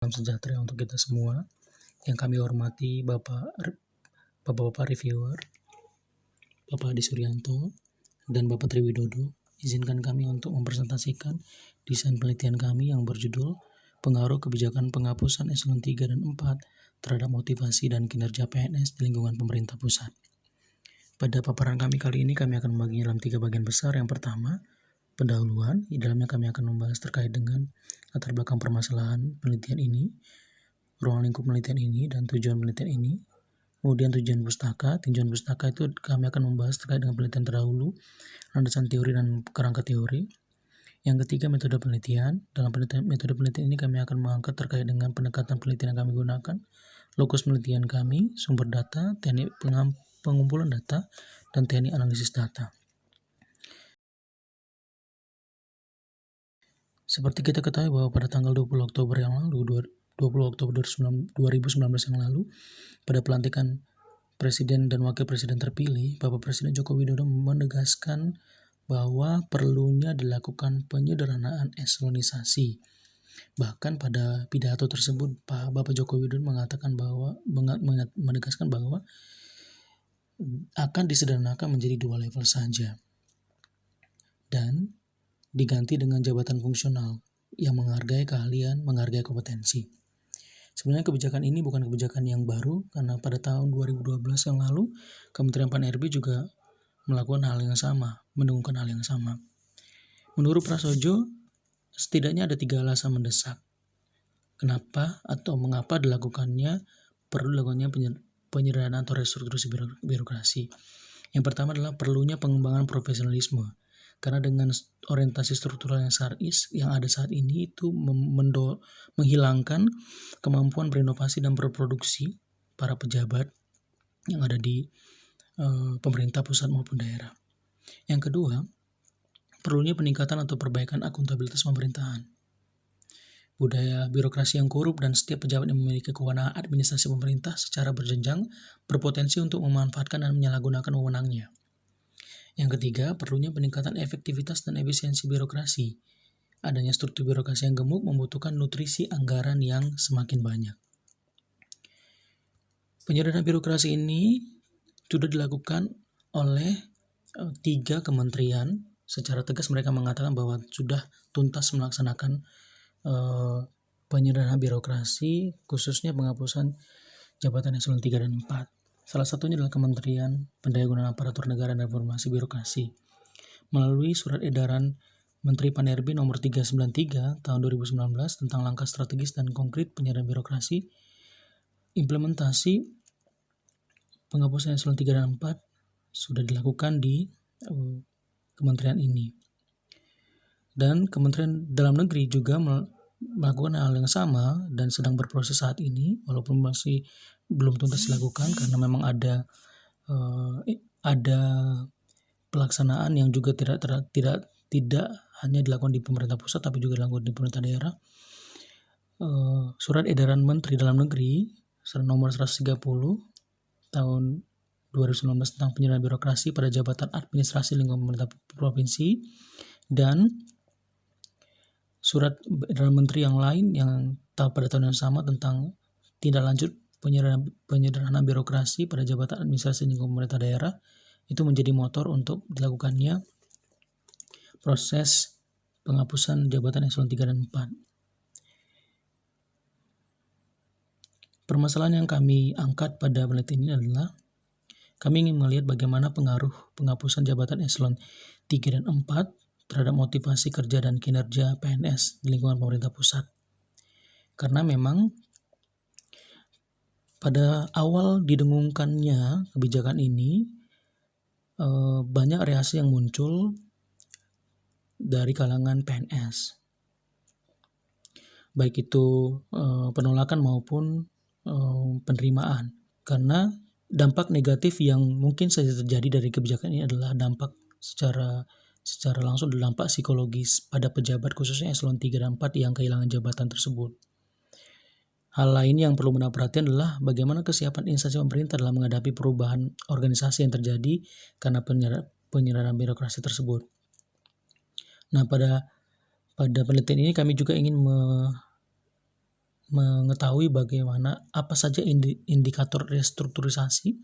Salam sejahtera untuk kita semua. Yang kami hormati Bapak-Bapak reviewer, Bapak Adi Suryanto, dan Bapak Triwidodo. Izinkan kami untuk mempresentasikan desain penelitian kami yang berjudul Pengaruh Kebijakan Penghapusan Eselon 3 dan 4 terhadap motivasi dan kinerja PNS di lingkungan pemerintah pusat. Pada paparan kami kali ini, kami akan membagi dalam 3 bagian besar. Yang pertama, pendahuluan. Di dalamnya kami akan membahas terkait dengan latar belakang permasalahan penelitian ini, ruang lingkup penelitian ini, dan tujuan penelitian ini. Kemudian tujuan pustaka itu kami akan membahas terkait dengan penelitian terdahulu, landasan teori dan kerangka teori. Yang ketiga, metode penelitian. Dalam metode penelitian ini kami akan mengangkat terkait dengan pendekatan penelitian yang kami gunakan, lokus penelitian kami, sumber data, teknik pengumpulan data, dan teknik analisis data. Seperti kita ketahui bahwa pada tanggal 20 Oktober 2019 yang lalu, pada pelantikan Presiden dan Wakil Presiden terpilih, Bapak Presiden Joko Widodo menegaskan bahwa perlunya dilakukan penyederhanaan eselonisasi. Bahkan pada pidato tersebut, Bapak Joko Widodo menegaskan bahwa akan disederhanakan menjadi 2 level saja. Dan diganti dengan jabatan fungsional yang menghargai keahlian, menghargai kompetensi. Sebenarnya kebijakan ini bukan kebijakan yang baru, karena pada tahun 2012 yang lalu, Kementerian Pan-RB juga melakukan hal yang sama, mendengungkan hal yang sama. Menurut Prasojo, setidaknya ada 3 alasan mendesak kenapa atau mengapa perlu dilakukannya penyederhanaan atau restrukturasi birokrasi. Yang pertama adalah perlunya pengembangan profesionalisme. Karena dengan orientasi struktural yang ada saat ini itu menghilangkan kemampuan berinovasi dan berproduksi para pejabat yang ada di pemerintah pusat maupun daerah. Yang kedua, perlunya peningkatan atau perbaikan akuntabilitas pemerintahan. Budaya birokrasi yang korup dan setiap pejabat yang memiliki kewenangan administrasi pemerintah secara berjenjang berpotensi untuk memanfaatkan dan menyalahgunakan wewenangnya. Yang ketiga, perlunya peningkatan efektivitas dan efisiensi birokrasi. Adanya struktur birokrasi yang gemuk membutuhkan nutrisi anggaran yang semakin banyak. Penyederhanaan birokrasi ini sudah dilakukan oleh 3 kementerian. Secara tegas mereka mengatakan bahwa sudah tuntas melaksanakan penyederhanaan birokrasi, khususnya penghapusan jabatan eselon 3 dan 4. Salah satunya adalah Kementerian Pendayagunaan Aparatur Negara dan Reformasi Birokrasi. Melalui surat edaran Menteri Pan-RB nomor 393 tahun 2019 tentang langkah strategis dan konkret penyederhanaan birokrasi, implementasi penghapusan eselon 3 dan 4 sudah dilakukan di kementerian ini. Dan Kementerian Dalam Negeri juga melakukan hal yang sama dan sedang berproses saat ini, walaupun masih belum tuntas dilakukan karena memang ada pelaksanaan yang juga tidak hanya dilakukan di pemerintah pusat tapi juga dilakukan di pemerintah daerah. Surat edaran Menteri Dalam Negeri nomor 130 tahun 2019 tentang penyederhanaan birokrasi pada jabatan administrasi lingkungan pemerintah provinsi, dan surat edaran menteri yang lain yang pada tahun yang sama tentang tindak lanjut penyederhanaan birokrasi pada jabatan administrasi lingkungan pemerintah daerah, itu menjadi motor untuk dilakukannya proses penghapusan jabatan eselon 3 dan 4. Permasalahan yang kami angkat pada penelitian ini adalah kami ingin melihat bagaimana pengaruh penghapusan jabatan eselon 3 dan 4 terhadap motivasi kerja dan kinerja PNS di lingkungan pemerintah pusat. Karena memang pada awal didengungkannya kebijakan ini, banyak reaksi yang muncul dari kalangan PNS. Baik itu penolakan maupun penerimaan. Karena dampak negatif yang mungkin saja terjadi dari kebijakan ini adalah dampak secara langsung, dampak psikologis pada pejabat khususnya eselon 3 dan 4 yang kehilangan jabatan tersebut. Hal lain yang perlu mendapat perhatian adalah bagaimana kesiapan instansi pemerintah dalam menghadapi perubahan organisasi yang terjadi karena penyederhanaan birokrasi tersebut. Nah, pada penelitian ini kami juga ingin mengetahui bagaimana apa saja indikator restrukturisasi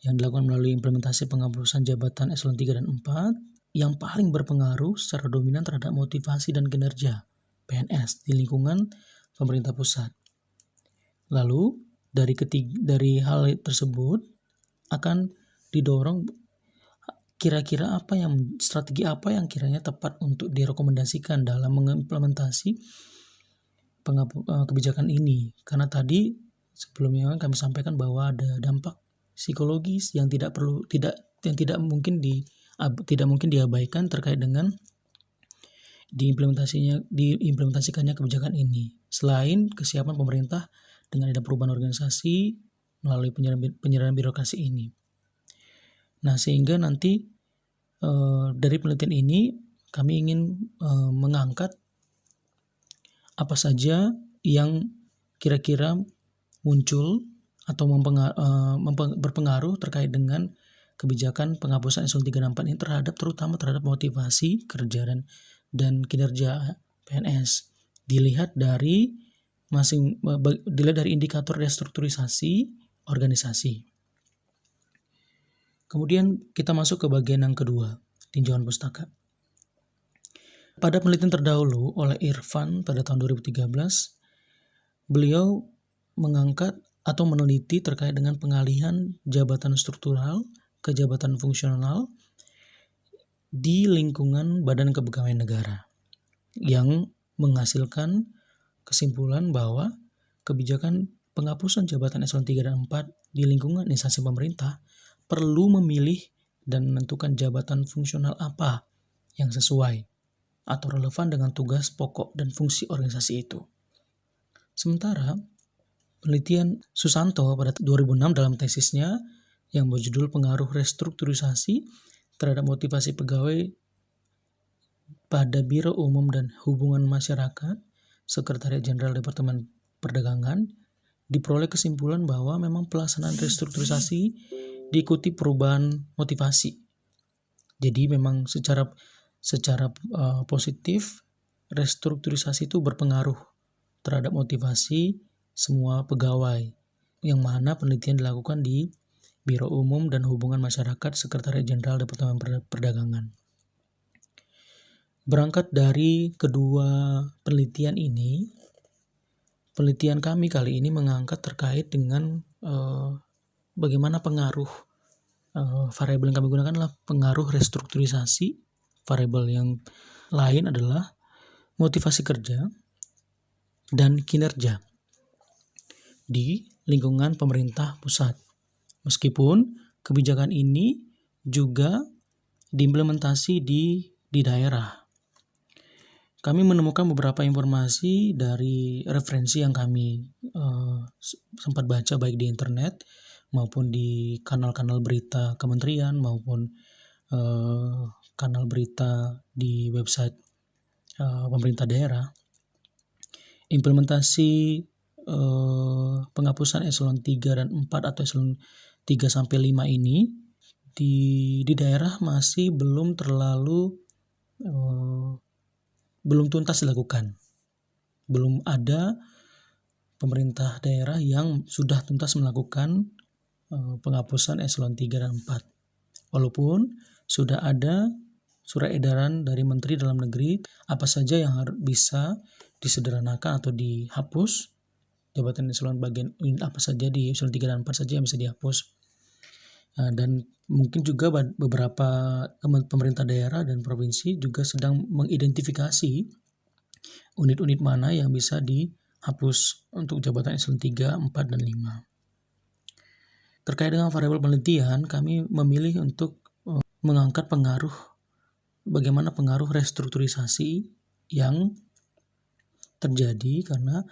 yang dilakukan melalui implementasi penghapusan jabatan eselon 3 dan 4 yang paling berpengaruh secara dominan terhadap motivasi dan kinerja PNS di lingkungan pemerintah pusat. Lalu dari hal tersebut akan didorong kira-kira strategi apa yang kiranya tepat untuk direkomendasikan dalam mengimplementasi kebijakan ini. Karena tadi sebelumnya kami sampaikan bahwa ada dampak psikologis yang tidak mungkin diabaikan terkait dengan diimplementasikannya kebijakan ini. Selain kesiapan pemerintah dengan ada perubahan organisasi melalui penyerahan birokrasi ini. Nah, sehingga nanti dari penelitian ini kami ingin mengangkat apa saja yang kira-kira muncul atau berpengaruh terkait dengan kebijakan penghapusan eselon 3 dan 4 ini terutama terhadap motivasi kerja dan kinerja PNS. Dilihat dari indikator restrukturisasi organisasi. Kemudian kita masuk ke bagian yang kedua, tinjauan pustaka. Pada penelitian terdahulu oleh Irfan pada tahun 2013, beliau mengangkat atau meneliti terkait dengan pengalihan jabatan struktural ke jabatan fungsional di lingkungan Badan Kepegawaian Negara yang menghasilkan kesimpulan bahwa kebijakan penghapusan jabatan eselon 3 dan 4 di lingkungan instansi pemerintah perlu memilih dan menentukan jabatan fungsional apa yang sesuai atau relevan dengan tugas pokok dan fungsi organisasi itu. Sementara penelitian Susanto pada 2006 dalam tesisnya yang berjudul Pengaruh Restrukturisasi terhadap Motivasi Pegawai pada Biro Umum dan Hubungan Masyarakat, Sekretariat Jenderal Departemen Perdagangan, diperoleh kesimpulan bahwa memang pelaksanaan restrukturisasi diikuti perubahan motivasi. Jadi memang secara positif restrukturisasi itu berpengaruh terhadap motivasi semua pegawai, yang mana penelitian dilakukan di Biro Umum dan Hubungan Masyarakat Sekretariat Jenderal Departemen Perdagangan. Berangkat dari kedua penelitian ini, penelitian kami kali ini mengangkat terkait dengan bagaimana pengaruh variabel yang kami gunakan adalah pengaruh restrukturisasi. Variabel yang lain adalah motivasi kerja dan kinerja di lingkungan pemerintah pusat. Meskipun kebijakan ini juga diimplementasi di daerah. Kami menemukan beberapa informasi dari referensi yang kami sempat baca baik di internet maupun di kanal-kanal berita kementerian maupun kanal berita di website pemerintah daerah. Implementasi penghapusan eselon 3 dan 4 atau eselon 3 sampai 5 ini di daerah masih belum tuntas dilakukan. Belum ada pemerintah daerah yang sudah tuntas melakukan penghapusan eselon 3 dan 4. Walaupun sudah ada surat edaran dari Menteri Dalam Negeri apa saja yang bisa disederhanakan atau dihapus, jabatan eselon bagian apa saja di eselon 3 dan 4 saja yang bisa dihapus. Dan mungkin juga beberapa pemerintah daerah dan provinsi juga sedang mengidentifikasi unit-unit mana yang bisa dihapus untuk jabatan eselon 3, 4, dan 5. Terkait dengan variabel penelitian, kami memilih untuk mengangkat bagaimana pengaruh restrukturisasi yang terjadi karena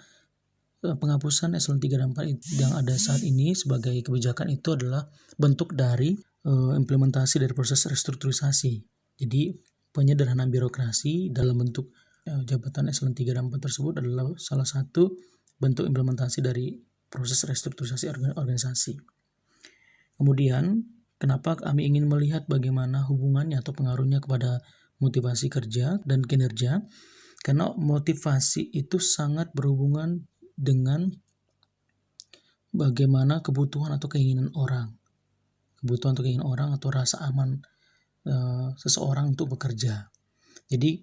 penghapusan eselon 3 dan 4 yang ada saat ini sebagai kebijakan itu adalah bentuk dari implementasi dari proses restrukturisasi. Jadi penyederhanaan birokrasi dalam bentuk jabatan eselon 3 dan 4 tersebut adalah salah satu bentuk implementasi dari proses restrukturisasi organisasi. Kemudian, kenapa kami ingin melihat bagaimana hubungannya atau pengaruhnya kepada motivasi kerja dan kinerja? Karena motivasi itu sangat berhubungan dengan bagaimana kebutuhan atau keinginan orang. Kebutuhan atau keinginan orang atau rasa aman seseorang untuk bekerja. Jadi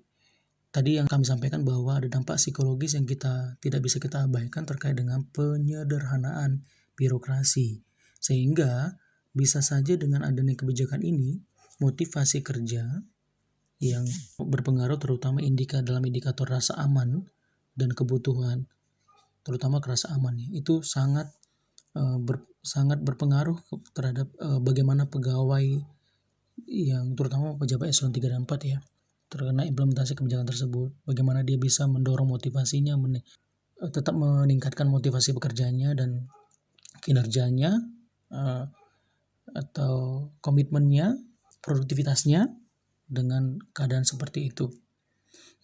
tadi yang kami sampaikan bahwa ada dampak psikologis yang kita tidak bisa kita abaikan terkait dengan penyederhanaan birokrasi. Sehingga bisa saja dengan adanya kebijakan ini, motivasi kerja yang berpengaruh terutama dalam indikator rasa aman dan kebutuhan, terutama rasa aman itu sangat berpengaruh terhadap bagaimana pegawai yang terutama pejabat eselon 3 dan 4 ya terkena implementasi kebijakan tersebut, bagaimana dia bisa mendorong motivasinya, tetap meningkatkan motivasi bekerjanya dan kinerjanya atau komitmennya, produktivitasnya dengan keadaan seperti itu.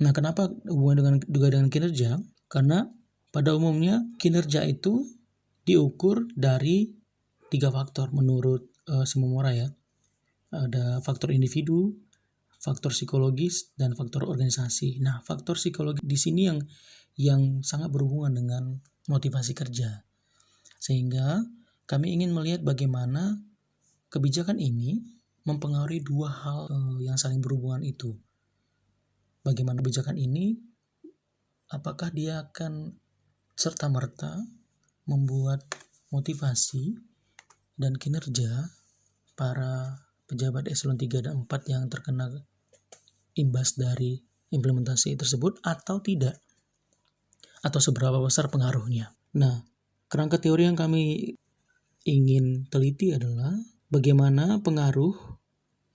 Nah, kenapa hubungan dengan kinerja? Karena pada umumnya kinerja itu diukur dari 3 faktor menurut Shimomura ya. Ada faktor individu, faktor psikologis, dan faktor organisasi. Nah, faktor psikologi di sini yang sangat berhubungan dengan motivasi kerja. Sehingga kami ingin melihat bagaimana kebijakan ini mempengaruhi 2 hal yang saling berhubungan itu. Bagaimana kebijakan ini, apakah dia akan serta-merta membuat motivasi dan kinerja para pejabat eselon 3 dan 4 yang terkena imbas dari implementasi tersebut atau tidak, atau seberapa besar pengaruhnya. Nah, kerangka teori yang kami ingin teliti adalah bagaimana pengaruh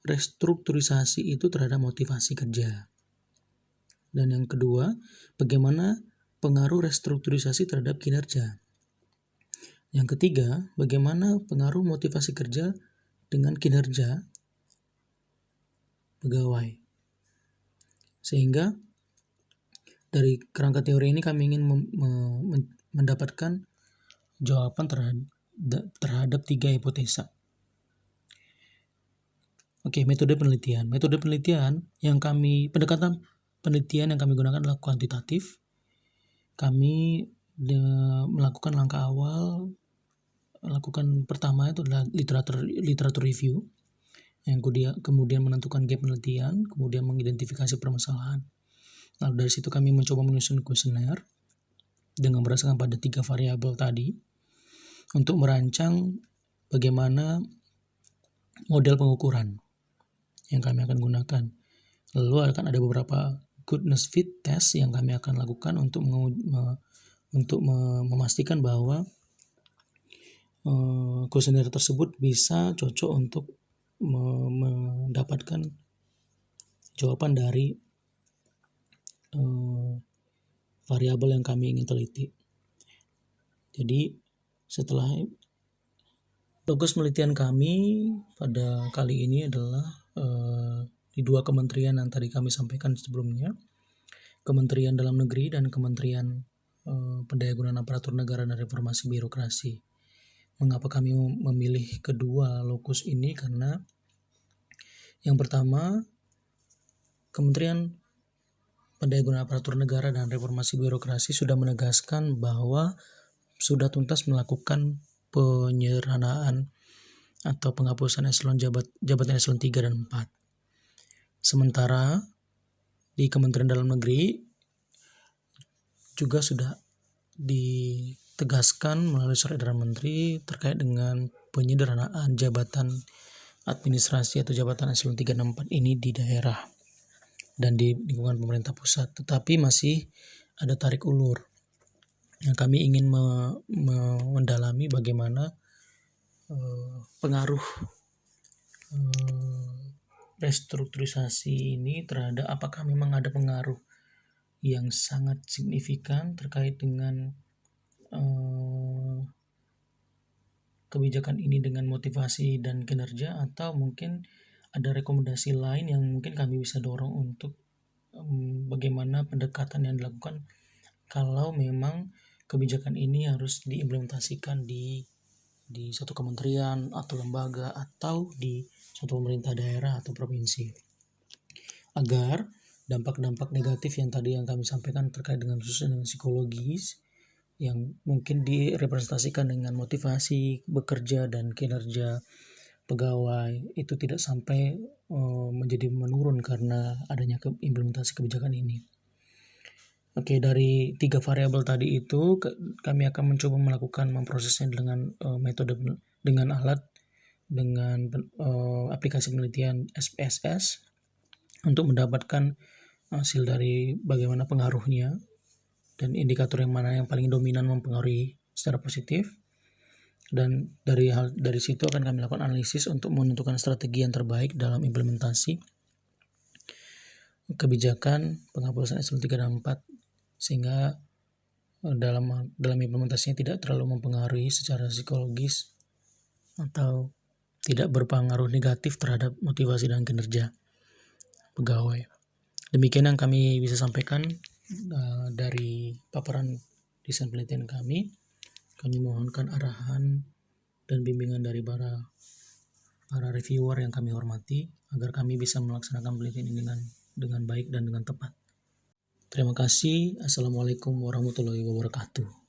restrukturisasi itu terhadap motivasi kerja. Dan yang kedua, bagaimana pengaruh restrukturisasi terhadap kinerja. Yang ketiga, bagaimana pengaruh motivasi kerja dengan kinerja pegawai. Sehingga dari kerangka teori ini kami ingin mendapatkan jawaban terhadap 3 hipotesa. Oke, metode penelitian. Metode penelitian pendekatan penelitian yang kami gunakan adalah kuantitatif. Kami melakukan langkah awal, pertama itu adalah literatur review, yang kemudian menentukan gap penelitian, kemudian mengidentifikasi permasalahan. Lalu dari situ kami mencoba menyusun kuesioner dengan berdasarkan pada 3 variabel tadi untuk merancang bagaimana model pengukuran yang kami akan gunakan. Lalu akan ada beberapa goodness fit test yang kami akan lakukan untuk memastikan bahwa kuesioner tersebut bisa cocok untuk mendapatkan jawaban dari variabel yang kami ingin teliti. Jadi setelah fokus penelitian kami pada kali ini adalah di 2 kementerian yang tadi kami sampaikan sebelumnya, Kementerian Dalam Negeri dan Kementerian Pendayagunaan Aparatur Negara dan Reformasi Birokrasi. Mengapa kami memilih kedua lokus ini? Karena yang pertama, Kementerian Pendayagunaan Aparatur Negara dan Reformasi Birokrasi sudah menegaskan bahwa sudah tuntas melakukan penyederhanaan atau penghapusan jabatan eselon 3 dan 4. Sementara di Kementerian Dalam Negeri juga sudah ditegaskan melalui surat edaran menteri terkait dengan penyederhanaan jabatan administrasi atau jabatan eselon 3 dan 4 ini di daerah dan di lingkungan pemerintah pusat. Tetapi masih ada tarik ulur. Yang kami ingin mendalami bagaimana pengaruh restrukturisasi ini terhadap, apakah memang ada pengaruh yang sangat signifikan terkait dengan kebijakan ini dengan motivasi dan kinerja, atau mungkin ada rekomendasi lain yang mungkin kami bisa dorong untuk bagaimana pendekatan yang dilakukan kalau memang kebijakan ini harus diimplementasikan di suatu kementerian atau lembaga atau di suatu pemerintah daerah atau provinsi, agar dampak-dampak negatif yang tadi yang kami sampaikan terkait dengan khususnya dengan psikologis yang mungkin direpresentasikan dengan motivasi bekerja dan kinerja pegawai itu tidak sampai menjadi menurun karena adanya implementasi kebijakan ini. Oke, dari 3 variabel tadi itu kami akan mencoba melakukan memprosesnya dengan metode dengan alat dengan aplikasi penelitian SPSS untuk mendapatkan hasil dari bagaimana pengaruhnya dan indikator yang mana yang paling dominan mempengaruhi secara positif. Dan dari situ akan kami lakukan analisis untuk menentukan strategi yang terbaik dalam implementasi kebijakan penghapusan eselon 3 dan 4 sehingga dalam implementasinya tidak terlalu mempengaruhi secara psikologis atau tidak berpengaruh negatif terhadap motivasi dan kinerja pegawai. Demikian yang kami bisa sampaikan dari paparan desain penelitian kami. Kami mohonkan arahan dan bimbingan dari para reviewer yang kami hormati agar kami bisa melaksanakan penelitian ini dengan baik dan dengan tepat. Terima kasih. Assalamualaikum warahmatullahi wabarakatuh.